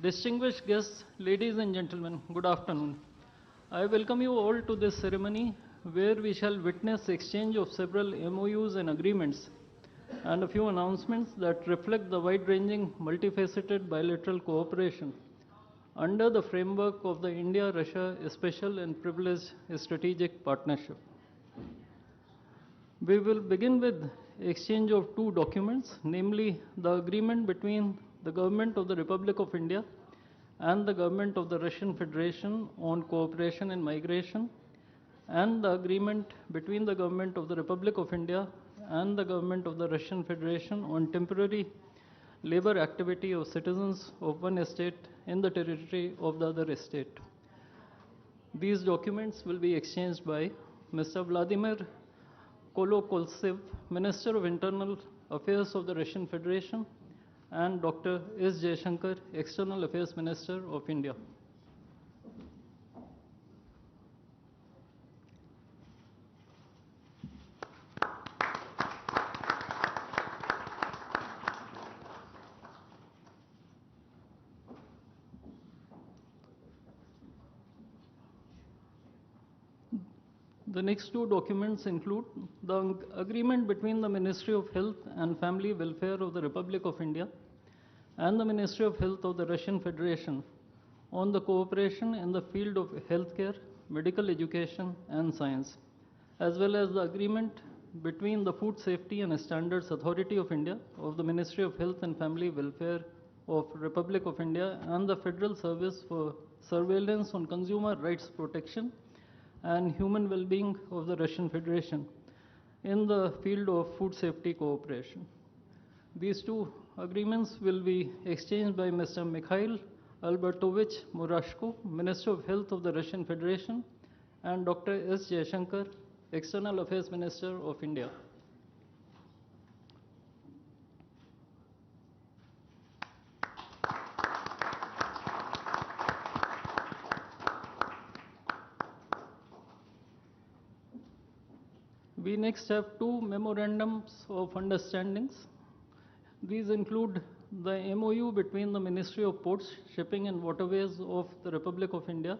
Distinguished guests, ladies and gentlemen, good afternoon. I welcome you all to this ceremony where we shall witness exchange of several MOUs and agreements and a few announcements that reflect the wide-ranging, multifaceted bilateral cooperation under the framework of the India-Russia Special and Privileged Strategic Partnership. We will begin with exchange of two documents, namely the agreement between the Government of the Republic of India and the Government of the Russian Federation on cooperation in migration, and the agreement between the Government of the Republic of India and the Government of the Russian Federation on temporary labor activity of citizens of one state in the territory of the other state. These documents will be exchanged by Mr. Vladimir Kolokoltsev, Minister of Internal Affairs of the Russian Federation, and Dr. S. Jaishankar, External Affairs Minister of India. The next two documents include the agreement between the Ministry of Health and Family Welfare of the Republic of India and the Ministry of Health of the Russian Federation on the cooperation in the field of healthcare, medical education, and science, as well as the agreement between the Food Safety and Standards Authority of India of the Ministry of Health and Family Welfare of Republic of India and the Federal Service for Surveillance on Consumer Rights Protection and Human Well-being of the Russian Federation in the field of food safety cooperation. These two agreements will be exchanged by Mr. Mikhail Albertovich Murashko, Minister of Health of the Russian Federation, and Dr. S. Jaishankar, External Affairs Minister of India. We next have two memorandums of understandings. These include the MOU between the Ministry of Ports, Shipping and Waterways of the Republic of India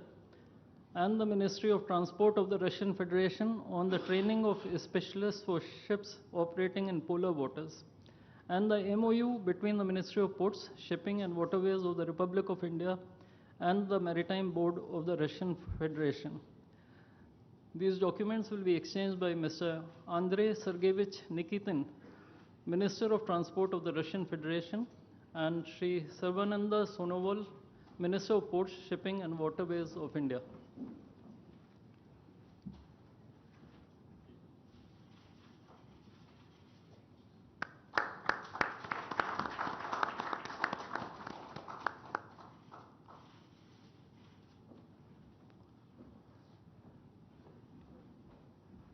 and the Ministry of Transport of the Russian Federation on the training of specialists for ships operating in polar waters, and the MOU between the Ministry of Ports, Shipping and Waterways of the Republic of India and the Maritime Board of the Russian Federation. These documents will be exchanged by Mr. Andrei Sergeyevich Nikitin, Minister of Transport of the Russian Federation, and Sri Sarvananda Sonowal, Minister of Ports, Shipping and Waterways of India.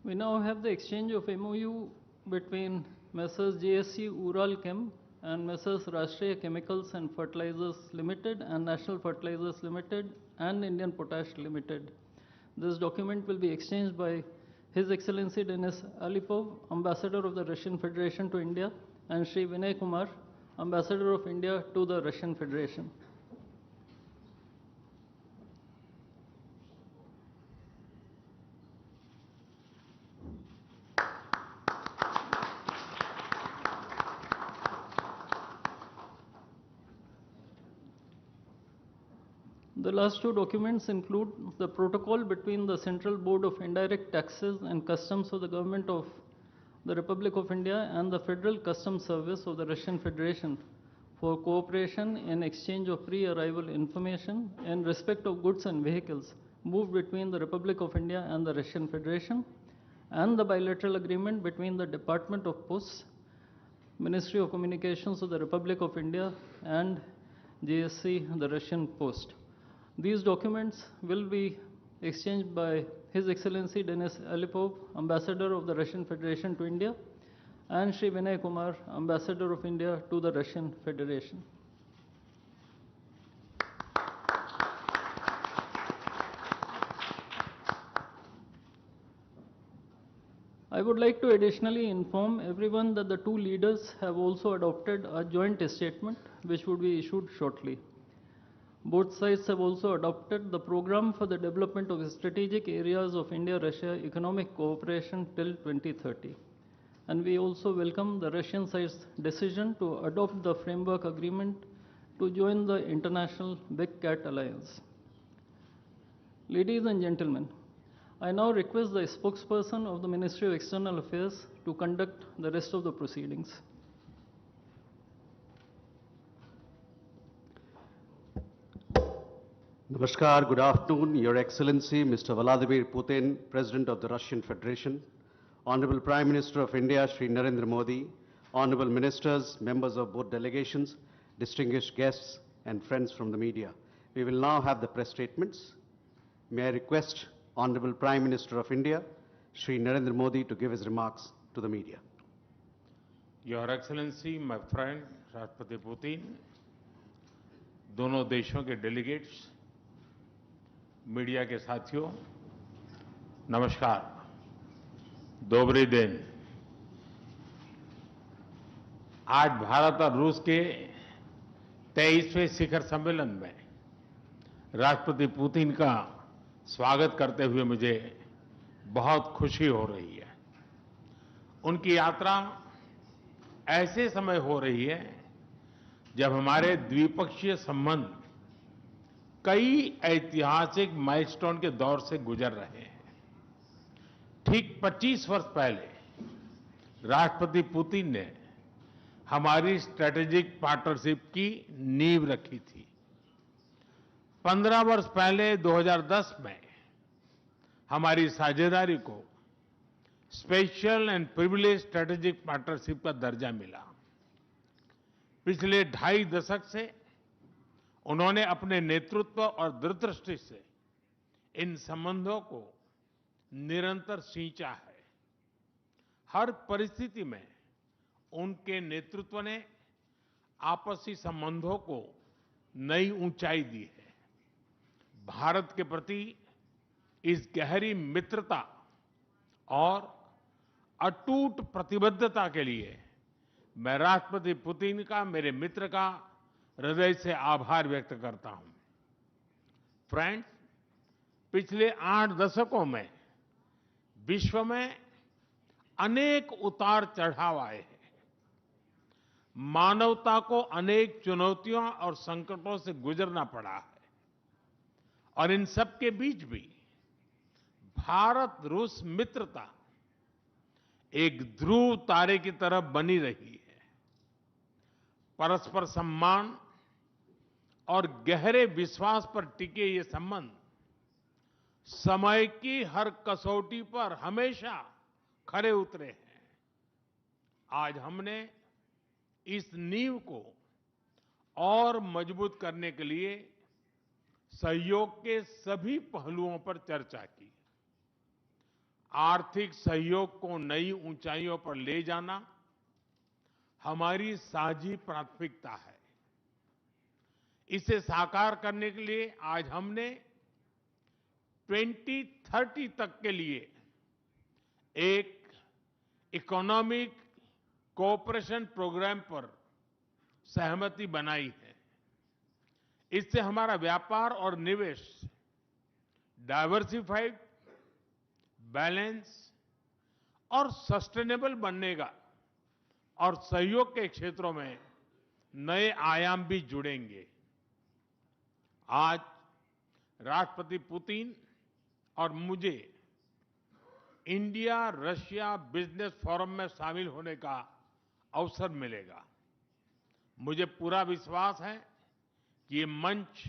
We now have the exchange of MOU between Messrs. JSC Ural Chem and Messrs. Rashtriya Chemicals and Fertilizers Limited and National Fertilizers Limited and Indian Potash Limited. This document will be exchanged by His Excellency Denis Alipov, Ambassador of the Russian Federation to India, and Sri Vinay Kumar, Ambassador of India to the Russian Federation. The last two documents include the protocol between the Central Board of Indirect Taxes and Customs of the Government of the Republic of India and the Federal Customs Service of the Russian Federation for cooperation in exchange of pre-arrival information in respect of goods and vehicles moved between the Republic of India and the Russian Federation, and the bilateral agreement between the Department of Posts, Ministry of Communications of the Republic of India, and JSC, the Russian Post. These documents will be exchanged by His Excellency Denis Alipov, Ambassador of the Russian Federation to India, and Sri Vinay Kumar, Ambassador of India to the Russian Federation. I would like to additionally inform everyone that the two leaders have also adopted a joint statement which would be issued shortly. Both sides have also adopted the program for the development of strategic areas of India-Russia economic cooperation till 2030. And we also welcome the Russian side's decision to adopt the framework agreement to join the international Big Cat Alliance. Ladies and gentlemen, I now request the spokesperson of the Ministry of External Affairs to conduct the rest of the proceedings. Namaskar, good afternoon, Your Excellency, Mr. Vladimir Putin, President of the Russian Federation, Honorable Prime Minister of India, Shri Narendra Modi, Honorable Ministers, members of both delegations, distinguished guests, and friends from the media. We will now have the press statements. May I request Honorable Prime Minister of India, Shri Narendra Modi, to give his remarks to the media. Your Excellency, my friend, Rashtrapati Putin, दोनों देशों के delegates, media के साथियों, नमस्कार, दोबरी दिन। आज भारत और रूस के 23वें शिखर सम्मेलन में राष्ट्रपति पुतिन का स्वागत करते हुए मुझे बहुत खुशी हो रही है। उनकी यात्रा ऐसे समय हो रही है जब हमारे द्विपक्षीय संबंध कई ऐतिहासिक माइलस्टोन के दौर से गुजर रहे हैं। ठीक 25 वर्ष पहले राष्ट्रपति पुतिन ने हमारी स्ट्रेटेजिक पार्टनरशिप की नींव रखी थी। 15 वर्ष पहले 2010 में हमारी साझेदारी को special and privilege strategic partnership का दर्जा मिला। पिछले 2.5 दशक से उन्होंने अपने नेतृत्व और दूरदृष्टि से इन संबंधों को निरंतर सींचा है। हर परिस्थिति में उनके नेतृत्व ने आपसी संबंधों को नई ऊंचाई दी है। भारत के प्रति इस गहरी मित्रता और अटूट प्रतिबद्धता के लिए मैं राष्ट्रपति पुतिन का, मेरे मित्र का हृदय से आभार व्यक्त करता हूं। फ्रेंड्स, पिछले 8 दशकों में विश्व में अनेक उतार चढ़ाव आए हैं। मानवता को अनेक चुनौतियों और संकटों से गुजरना पड़ा है और इन सब के बीच भी भारत रूस मित्रता एक ध्रुव तारे की तरह बनी रही है। परस्पर सम्मान और गहरे विश्वास पर टिके ये संबंध समय की हर कसौटी पर हमेशा खरे उतरे हैं। आज हमने इस नींव को और मजबूत करने के लिए सहयोग के सभी पहलुओं पर चर्चा की। आर्थिक सहयोग को नई ऊंचाइयों पर ले जाना हमारी साझी प्राथमिकता है। इसे साकार करने के लिए आज हमने 2030 तक के लिए एक इकोनॉमिक कोऑपरेशन प्रोग्राम पर सहमति बनाई है। इससे हमारा व्यापार और निवेश डाइवर्सिफाइड, बैलेंस और सस्टेनेबल बनेगा और सहयोग के क्षेत्रों में नए आयाम भी जुड़ेंगे। आज राष्ट्रपति पुतिन और मुझे इंडिया रशिया बिजनेस फोरम में शामिल होने का अवसर मिलेगा। मुझे पूरा विश्वास है कि ये मंच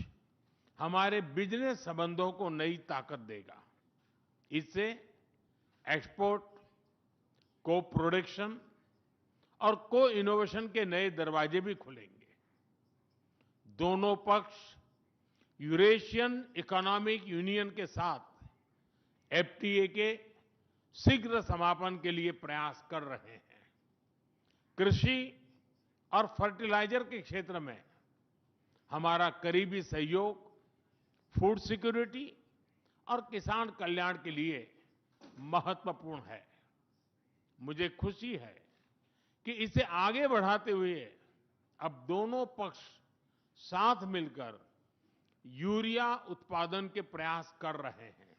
हमारे बिजनेस संबंधों को नई ताकत देगा। इससे एक्सपोर्ट, को प्रोडक्शन और को इनोवेशन के नए दरवाजे भी खुलेंगे। दोनों पक्ष यूरेशियन इकोनॉमिक यूनियन के साथ एफटीए के शीघ्र समापन के लिए प्रयास कर रहे हैं। कृषि और फर्टिलाइजर के क्षेत्र में हमारा करीबी सहयोग फूड सिक्योरिटी और किसान कल्याण के लिए महत्वपूर्ण है। मुझे खुशी है कि इसे आगे बढ़ाते हुए अब दोनों पक्ष साथ मिलकर यूरिया उत्पादन के प्रयास कर रहे हैं।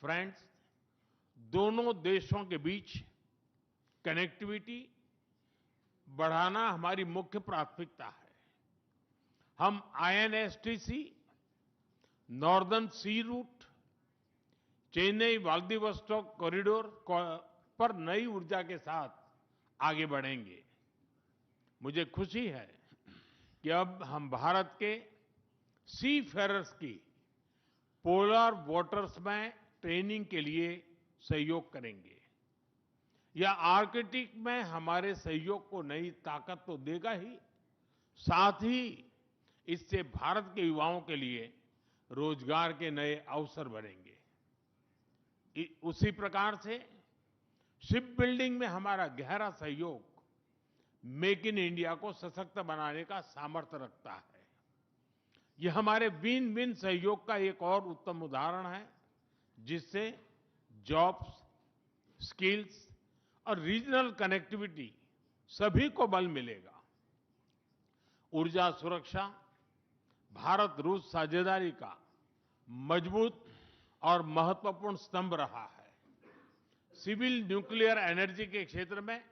फ्रेंड्स, दोनों देशों के बीच कनेक्टिविटी बढ़ाना हमारी मुख्य प्राथमिकता है। हम आईएनएसटीसी, नॉर्दर्न सी रूट, चेन्नई व्लादिवोस्टोक कॉरिडोर पर नई ऊर्जा के साथ आगे बढ़ेंगे। मुझे खुशी है कि अब हम भारत के सी फेरर्स की पोलर वाटर्स में ट्रेनिंग के लिए सहयोग करेंगे। यह आर्कटिक में हमारे सहयोग को नई ताकत तो देगा ही, साथ ही इससे भारत के युवाओं के लिए रोजगार के नए अवसर बनेंगे। उसी प्रकार से शिप बिल्डिंग में हमारा गहरा सहयोग मेक इन इंडिया को सशक्त बनाने का सामर्थ्य रखता है। यह हमारे विन विन सहयोग का एक और उत्तम उदाहरण है, जिससे जॉब्स, स्किल्स और रीजनल कनेक्टिविटी सभी को बल मिलेगा। ऊर्जा सुरक्षा भारत रूस साझेदारी का मजबूत और महत्वपूर्ण स्तंभ रहा है। सिविल न्यूक्लियर एनर्जी के क्षेत्र में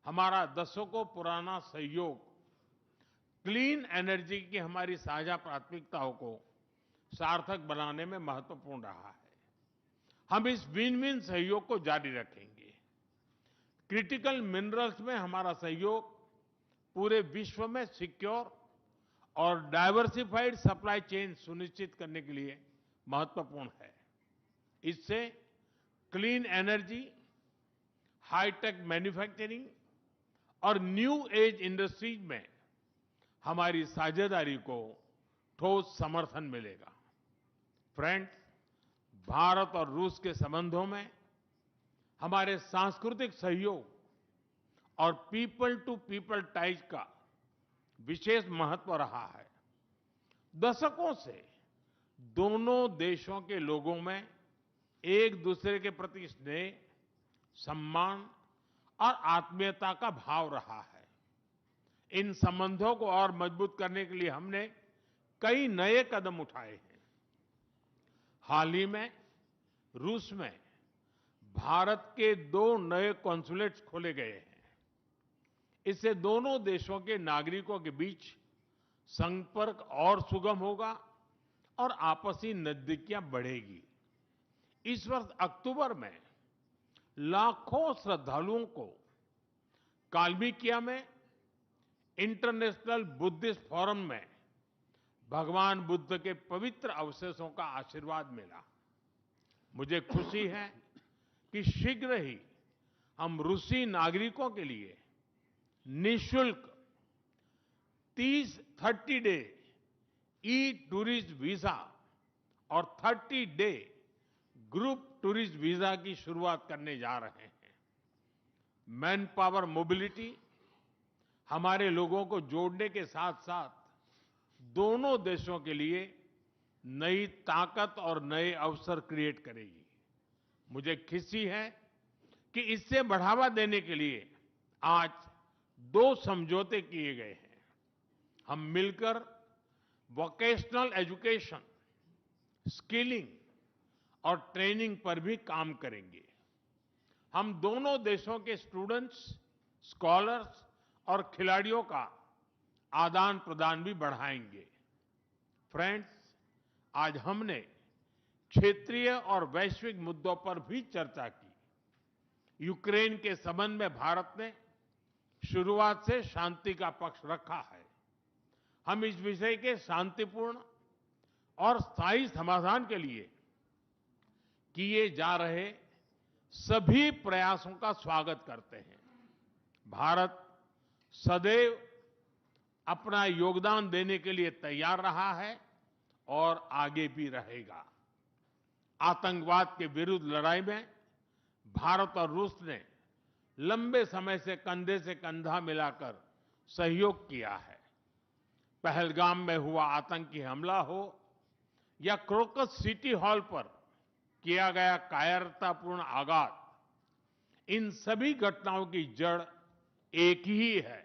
हमारा दशकों पुराना सहयोग क्लीन एनर्जी की हमारी साझा प्राथमिकताओं को सार्थक बनाने में महत्वपूर्ण रहा है। हम इस विन विन सहयोग को जारी रखेंगे। क्रिटिकल मिनरल्स में हमारा सहयोग पूरे विश्व में सिक्योर और डाइवर्सिफाइड सप्लाई चेन सुनिश्चित करने के लिए महत्वपूर्ण है। इससे क्लीन एनर्जी, हाईटेक मैन्युफैक्चरिंग और न्यू एज इंडस्ट्रीज में हमारी साझेदारी को ठोस समर्थन मिलेगा। फ्रेंड्स, भारत और रूस के संबंधों में हमारे सांस्कृतिक सहयोग और पीपल टू पीपल टाइज का विशेष महत्व रहा है। दशकों से दोनों देशों के लोगों में एक दूसरे के प्रति स्नेह, सम्मान और आत्मीयता का भाव रहा है। इन संबंधों को और मजबूत करने के लिए हमने कई नए कदम उठाए हैं। हाल ही में रूस में भारत के 2 नए कॉन्सुलेट्स खोले गए हैं। इससे दोनों देशों के नागरिकों के बीच संपर्क और सुगम होगा और आपसी नजदीकियां बढ़ेगी। इस वर्ष अक्टूबर में लाखों श्रद्धालुओं को काल्मिकिया में इंटरनेशनल बुद्धिस्ट फोरम में भगवान बुद्ध के पवित्र अवशेषों का आशीर्वाद मिला। मुझे खुशी है कि शीघ्र ही हम रूसी नागरिकों के लिए निःशुल्क 30 डे ई टूरिस्ट वीजा और 30 डे ग्रुप टूरिस्ट वीजा की शुरुआत करने जा रहे हैं। मैन पावर मोबिलिटी हमारे लोगों को जोड़ने के साथ साथ दोनों देशों के लिए नई ताकत और नए अवसर क्रिएट करेगी। मुझे खुशी है कि इससे बढ़ावा देने के लिए आज 2 समझौते किए गए हैं। हम मिलकर वोकेशनल एजुकेशन, स्किलिंग और ट्रेनिंग पर भी काम करेंगे। हम दोनों देशों के स्टूडेंट्स, स्कॉलर्स और खिलाड़ियों का आदान प्रदान भी बढ़ाएंगे। फ्रेंड्स, आज हमने क्षेत्रीय और वैश्विक मुद्दों पर भी चर्चा की। यूक्रेन के संबंध में भारत ने शुरुआत से शांति का पक्ष रखा है। हम इस विषय के शांतिपूर्ण और स्थायी समाधान के लिए किए जा रहे सभी प्रयासों का स्वागत करते हैं। भारत सदैव अपना योगदान देने के लिए तैयार रहा है और आगे भी रहेगा। आतंकवाद के विरुद्ध लड़ाई में भारत और रूस ने लंबे समय से कंधा मिलाकर सहयोग किया है। पहलगाम में हुआ आतंकी हमला हो या क्रोकस सिटी हॉल पर किया गया कायरतापूर्ण आघात, इन सभी घटनाओं की जड़ एक ही है।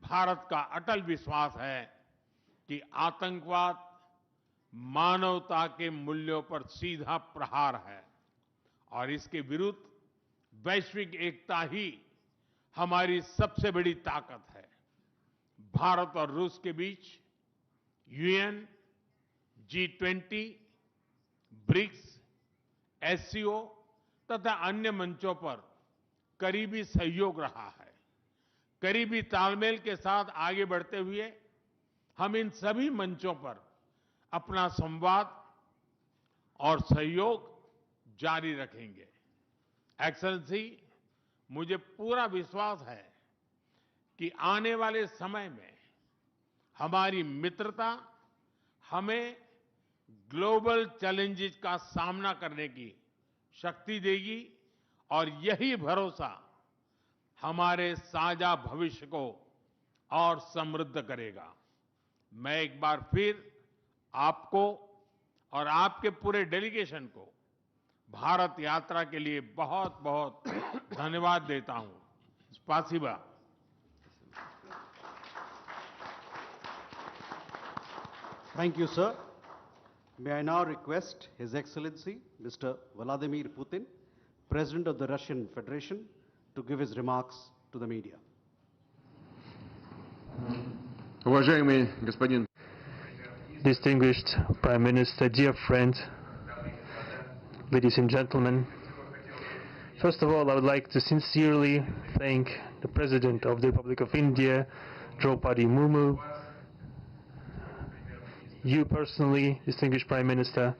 भारत का अटल विश्वास है कि आतंकवाद मानवता के मूल्यों पर सीधा प्रहार है और इसके विरुद्ध वैश्विक एकता ही हमारी सबसे बड़ी ताकत है। भारत और रूस के बीच यूएन, G20, ब्रिक्स, एससीओ तथा अन्य मंचों पर करीबी सहयोग रहा है। करीबी तालमेल के साथ आगे बढ़ते हुए हम इन सभी मंचों पर अपना संवाद और सहयोग जारी रखेंगे। एक्सेलेंसी, मुझे पूरा विश्वास है कि आने वाले समय में हमारी मित्रता हमें ग्लोबल चैलेंजेस का सामना करने की शक्ति देगी और यही भरोसा हमारे साझा भविष्य को और समृद्ध करेगा। मैं एक बार फिर आपको और आपके पूरे डेलीगेशन को भारत यात्रा के लिए बहुत बहुत धन्यवाद देता हूं। स्पासिबा। Thank you, sir. May I now request His Excellency, Mr. Vladimir Putin, President of the Russian Federation, to give his remarks to the media. Уважаемый господин Distinguished Prime Minister, dear friend, ladies and gentlemen, first of all, I would like to sincerely thank the President of the Republic of India, Draupadi Murmu, you personally, distinguished Prime Minister,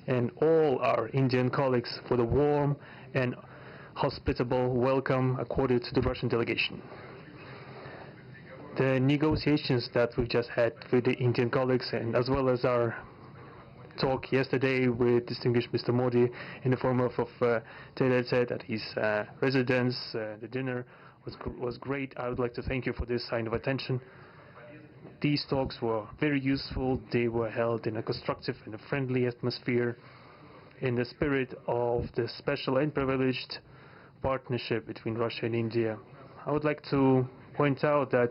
and all our Indian colleagues for the warm and hospitable welcome accorded to the Russian delegation. The negotiations that we've just had with the Indian colleagues, and as well as our talk yesterday with distinguished Mr. Modi in the form of tete-a-tete at his residence, the dinner was great. I would like to thank you for this sign of attention. These talks were very useful. They were held in a constructive and a friendly atmosphere, in the spirit of the special and privileged partnership between Russia and India. I would like to point out that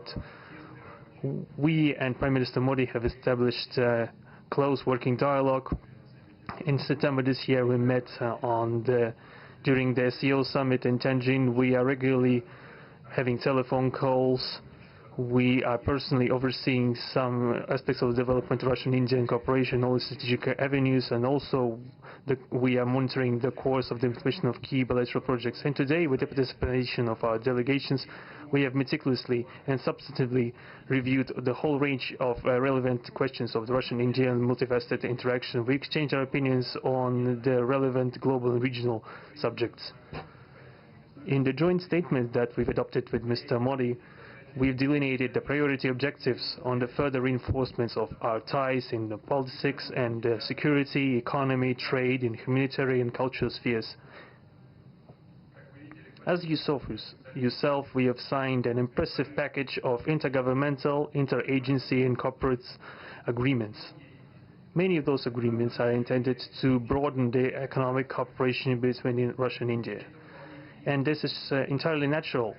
we and Prime Minister Modi have established close working dialogue. In September this year, we met during the SEO summit in Tianjin. We are regularly having telephone calls. We are personally overseeing some aspects of the development of Russian-Indian cooperation, all strategic avenues, and also we are monitoring the course of the implementation of key bilateral projects. And today, with the participation of our delegations, we have meticulously and substantively reviewed the whole range of relevant questions of the Russian-Indian multifaceted interaction. We exchange our opinions on the relevant global and regional subjects. In the joint statement that we've adopted with Mr. Modi, we've delineated the priority objectives on the further reinforcements of our ties in the politics and security, economy, trade, and humanitarian and cultural spheres. As you saw for yourself, we have signed an impressive package of intergovernmental, interagency, and corporate agreements. Many of those agreements are intended to broaden the economic cooperation between Russia and India. And this is entirely natural,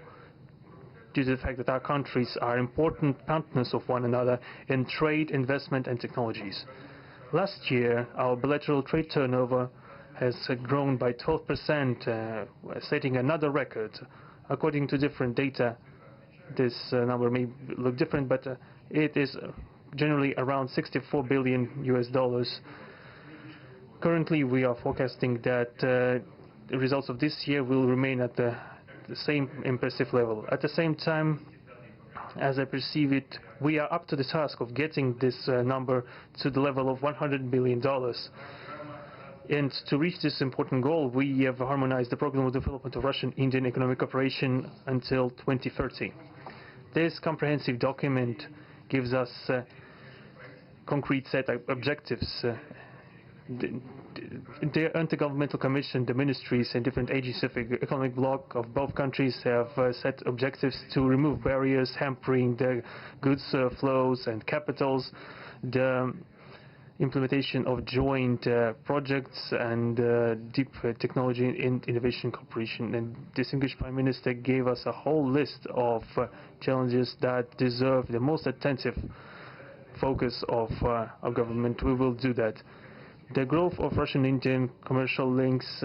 due to the fact that our countries are important partners of one another in trade, investment, and technologies. Last year, our bilateral trade turnover has grown by 12%, setting another record. According to different data, this number may look different, but it is generally around $64 billion US. Currently, we are forecasting that the results of this year will remain at the same impressive level. At the same time, as I perceive it, we are up to the task of getting this number to the level of $100 billion. And to reach this important goal, we have harmonized the program of development of Russian-Indian economic cooperation until 2030. This comprehensive document gives us a concrete set of objectives. The Intergovernmental Commission, the ministries and different agencies of the economic bloc of both countries have set objectives to remove barriers hampering the goods flows and capitals, the implementation of joint projects and deep technology and innovation cooperation. And distinguished Prime Minister gave us a whole list of challenges that deserve the most attentive focus of our government, we will do that. The growth of Russian-Indian commercial links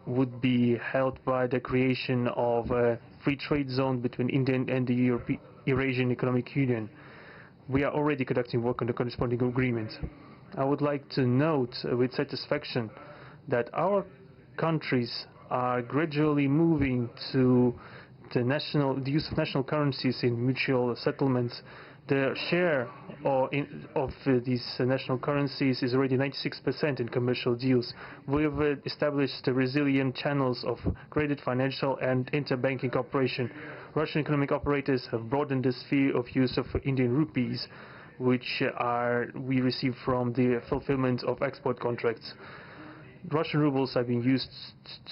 would be helped by the creation of a free trade zone between India and the Eurasian Economic Union. We are already conducting work on the corresponding agreement. I would like to note with satisfaction that our countries are gradually moving to the use of national currencies in mutual settlements. The share of these national currencies is already 96% in commercial deals. We have established resilient channels of credit, financial and interbanking cooperation. Russian economic operators have broadened the sphere of use of Indian rupees, which we receive from the fulfillment of export contracts. Russian rubles are being used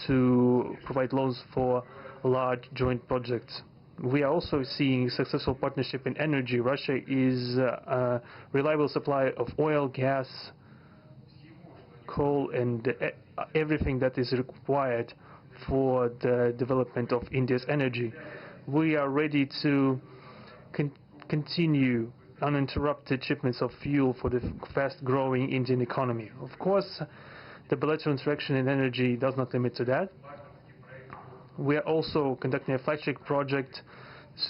to provide loans for large joint projects. We are also seeing successful partnership in energy. Russia is a reliable supplier of oil, gas, coal and everything that is required for the development of India's energy. We are ready to continue uninterrupted shipments of fuel for the fast-growing Indian economy. Of course, the bilateral interaction in energy does not limit to that. We are also conducting a flagship project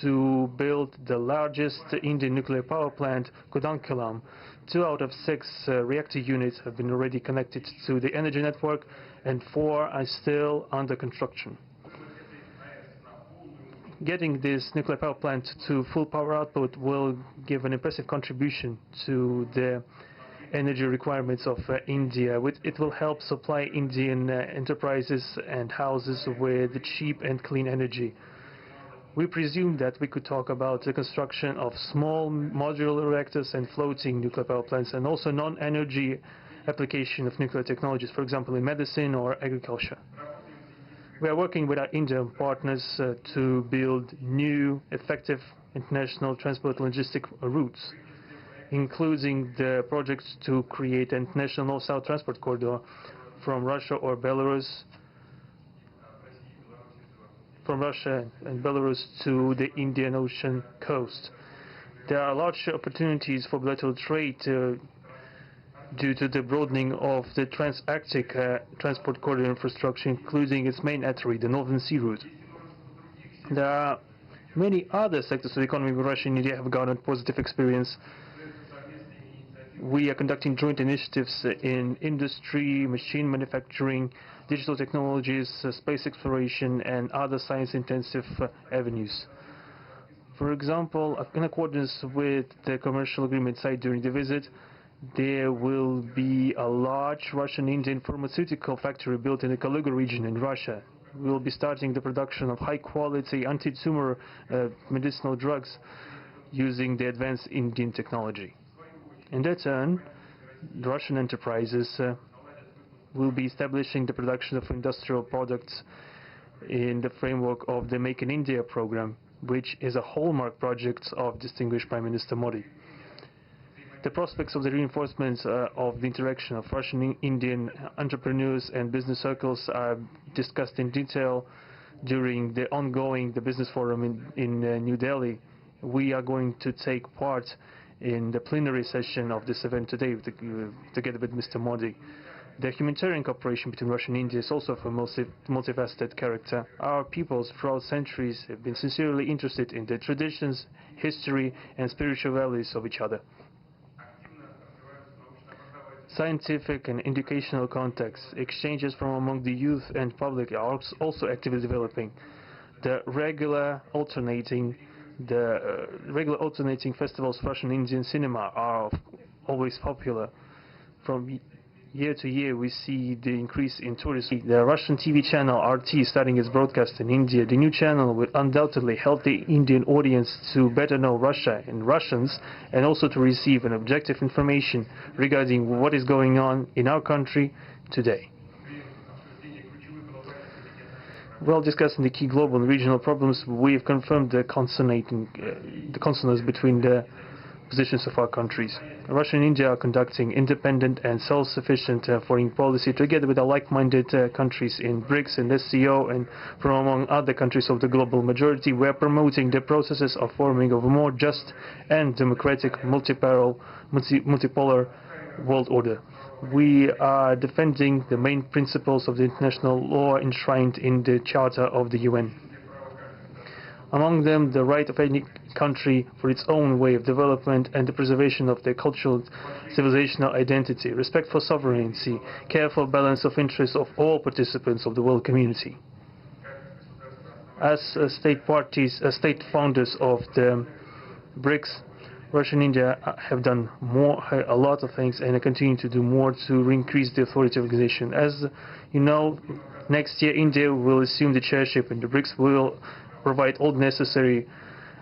to build the largest Indian nuclear power plant, Kudankulam. 2 out of 6 reactor units have been already connected to the energy network and 4 are still under construction. Getting this nuclear power plant to full power output will give an impressive contribution to the energy requirements of India. It will help supply Indian enterprises and houses with cheap and clean energy. We presume that we could talk about the construction of small modular reactors and floating nuclear power plants, and also non-energy application of nuclear technologies, for example in medicine or agriculture. We are working with our Indian partners to build new, effective international transport logistic routes, including the projects to create an international north-south transport corridor from Russia and Belarus to the Indian Ocean coast. There are large opportunities for bilateral trade due to the broadening of the Trans-Arctic transport corridor infrastructure, including its main artery, the Northern Sea Route. There are many other sectors of the economy where Russia and India have garnered positive experience. We are conducting joint initiatives in industry, machine manufacturing, digital technologies, space exploration, and other science-intensive avenues. For example, in accordance with the commercial agreement signed during the visit, there will be a large Russian-Indian pharmaceutical factory built in the Kaluga region in Russia. We will be starting the production of high-quality anti-tumor medicinal drugs using the advanced Indian technology. In their turn, the Russian enterprises will be establishing the production of industrial products in the framework of the Make in India program, which is a hallmark project of distinguished Prime Minister Modi. The prospects of the reinforcement of the interaction of Russian-Indian entrepreneurs and business circles are discussed in detail during the ongoing Business Forum in New Delhi. We are going to take part in the plenary session of this event today together with Mr. Modi. The humanitarian cooperation between Russia and India is also of a multifaceted character. Our peoples throughout centuries have been sincerely interested in the traditions, history and spiritual values of each other. Scientific and educational contacts, exchanges from among the youth and public are also actively developing. The regular alternating festivals of Russian Indian cinema are always popular. From year to year we see the increase in tourism. The Russian TV channel RT starting its broadcast in India. The new channel will undoubtedly help the Indian audience to better know Russia and Russians, and also to receive an objective information regarding what is going on in our country today. While discussing the key global and regional problems, we have confirmed the consonance between the positions of our countries. Russia and India are conducting independent and self-sufficient foreign policy together with our like-minded countries in BRICS and SCO, and from among other countries of the global majority. We are promoting the processes of forming of a more just and democratic multipolar world order. We are defending the main principles of the international law enshrined in the Charter of the UN. Among them, the right of any country for its own way of development and the preservation of their cultural civilizational identity, respect for sovereignty, careful balance of interests of all participants of the world community. As state founders of the BRICS, Russia and India have done a lot of things and continue to do more to increase the authority of the organization. As you know, next year India will assume the chairship and the BRICS will provide all necessary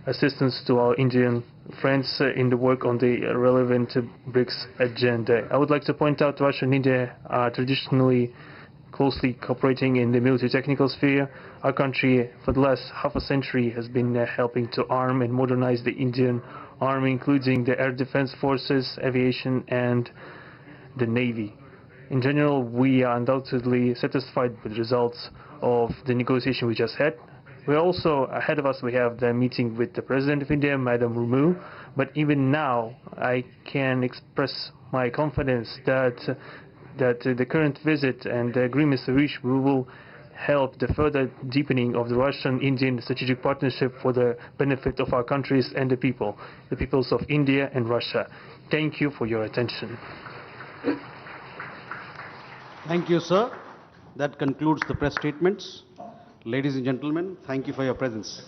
assistance to our Indian friends in the work on the relevant BRICS agenda. I would like to point out Russia and India are traditionally closely cooperating in the military technical sphere. Our country for the last half a century has been helping to arm and modernize the Indian Army, including the air defense forces, aviation and the Navy. In general, we are undoubtedly satisfied with the results of the negotiation we just had. We also, ahead of us, we have the meeting with the President of India, Madam Murmu. But even now, I can express my confidence that the current visit and the agreements reached will help the further deepening of the Russian-Indian strategic partnership for the benefit of our countries and the peoples of India and Russia. Thank you for your attention. Thank you, sir. That concludes the press statements. Ladies and gentlemen, thank you for your presence.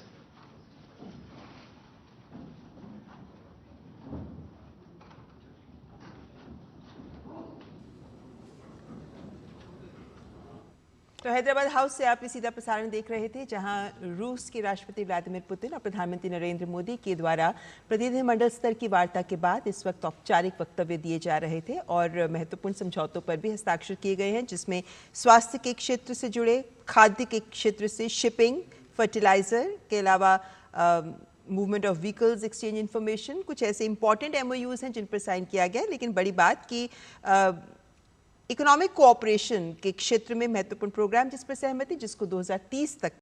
तो Hyderabad house से आप ये सीधा प्रसारण देख रहे थे, जहां रूस के राष्ट्रपति व्लादिमीर पुतिन और प्रधानमंत्री नरेंद्र मोदी के द्वारा प्रतिनिधिमंडल स्तर की वार्ता के बाद इस वक्त औपचारिक वक्तव्य दिए जा रहे थे और महत्वपूर्ण समझौतों पर भी हस्ताक्षर किए गए हैं, जिसमें स्वास्थ्य के क्षेत्र से जुड़े, खाद्य के क्षेत्र से शिपिंग, फर्टिलाइजर के अलावा movement of vehicles, exchange information, कुछ ऐसे इंपॉर्टेंट MOUs हैं जिन पर साइन किया गया। लेकिन बड़ी बात कि इकोनॉमिक कोऑपरेशन के क्षेत्र में महत्वपूर्ण प्रोग्राम जिस पर सहमति, जिसको 2030 तक